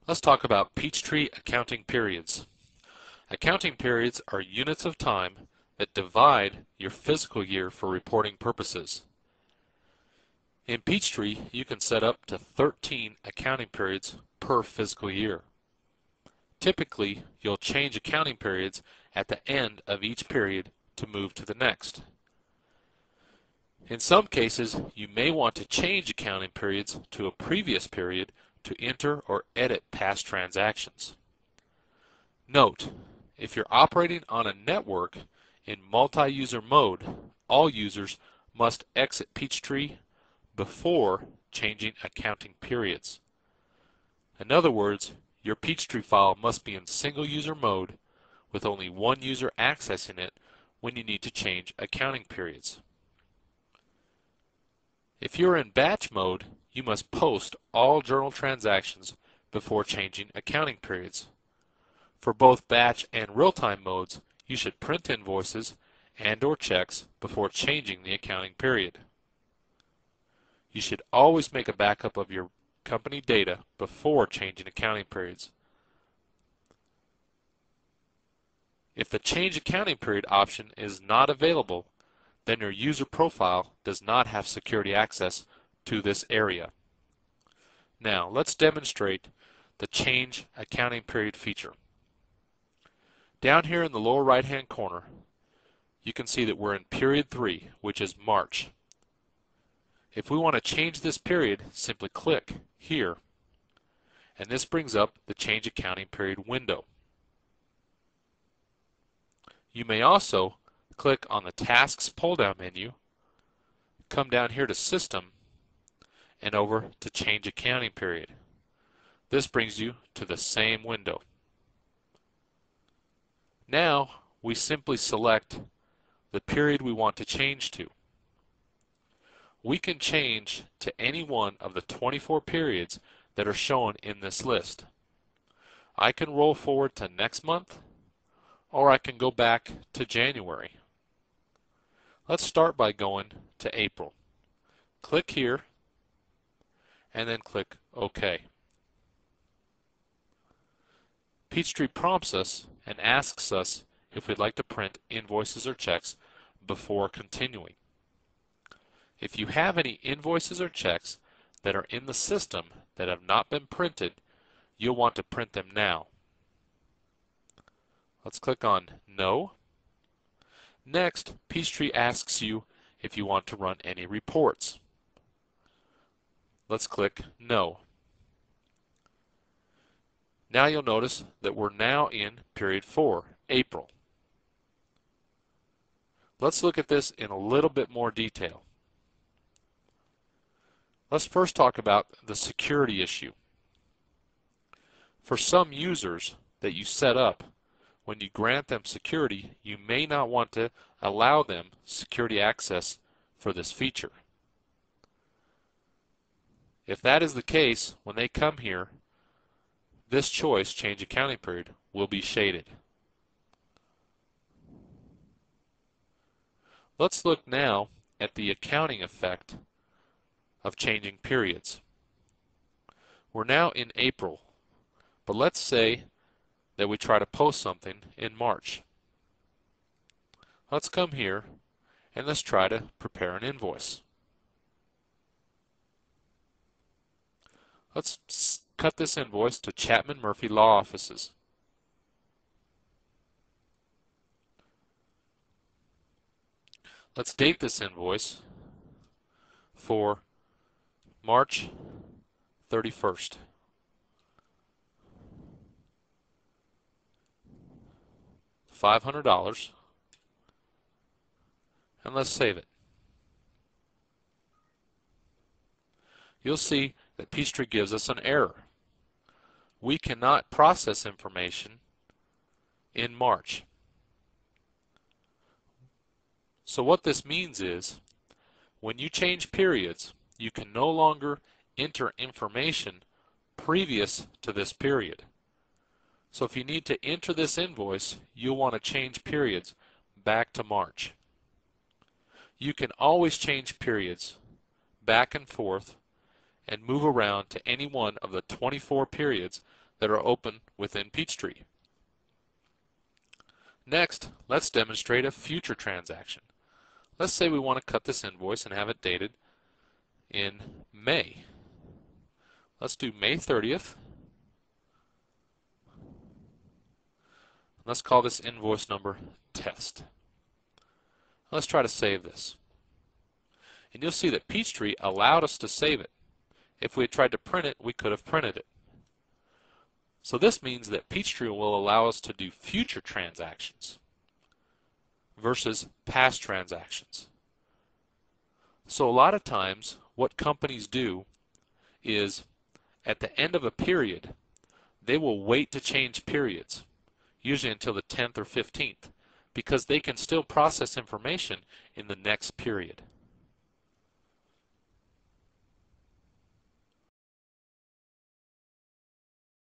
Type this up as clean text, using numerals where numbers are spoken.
Let's talk about Peachtree accounting periods. Accounting periods are units of time that divide your fiscal year for reporting purposes. In Peachtree, you can set up to 13 accounting periods per fiscal year. Typically, you'll change accounting periods at the end of each period to move to the next. In some cases, you may want to change accounting periods to a previous period to enter or edit past transactions. Note, if you're operating on a network in multi-user mode, all users must exit Peachtree before changing accounting periods. In other words, your Peachtree file must be in single-user mode with only one user accessing it when you need to change accounting periods. If you're in batch mode, you must post all journal transactions before changing accounting periods. For both batch and real-time modes, you should print invoices and/or checks before changing the accounting period. You should always make a backup of your company data before changing accounting periods. If the change accounting period option is not available, then your user profile does not have security access to this area. Now, let's demonstrate the change accounting period feature. Down here in the lower right-hand corner, you can see that we're in period 3, which is March. If we want to change this period, simply click here, and this brings up the change accounting period window. You may also click on the Tasks pull-down menu, come down here to System, and over to Change Accounting Period. This brings you to the same window. Now we simply select the period we want to change to. We can change to any one of the 24 periods that are shown in this list. I can roll forward to next month, or I can go back to January. Let's start by going to April. Click here, and then click OK. Peachtree prompts us and asks us if we'd like to print invoices or checks before continuing. If you have any invoices or checks that are in the system that have not been printed, you'll want to print them now. Let's click on No. Next, Peachtree asks you if you want to run any reports. Let's click No. Now you'll notice that we're now in period 4, April. Let's look at this in a little bit more detail. Let's first talk about the security issue. For some users that you set up, when you grant them security, you may not want to allow them security access for this feature. If that is the case, when they come here, this choice, Change Accounting Period, will be shaded. Let's look now at the accounting effect of changing periods. We're now in April, but let's say that we try to post something in March. Let's come here and let's try to prepare an invoice. Let's cut this invoice to Chapman Murphy Law Offices. Let's date this invoice for March 31st. $500, and let's save it. You'll see that Peachtree gives us an error. We cannot process information in March. So what this means is, when you change periods, you can no longer enter information previous to this period. So if you need to enter this invoice, you'll want to change periods back to March. You can always change periods back and forth and move around to any one of the 24 periods that are open within Peachtree. Next, let's demonstrate a future transaction. Let's say we want to cut this invoice and have it dated in May. Let's do May 30th. Let's call this invoice number test. Let's try to save this. And you'll see that Peachtree allowed us to save it. If we had tried to print it, we could have printed it. So this means that Peachtree will allow us to do future transactions versus past transactions. So a lot of times what companies do is at the end of a period, they will wait to change periods, usually until the 10th or 15th, because they can still process information in the next period.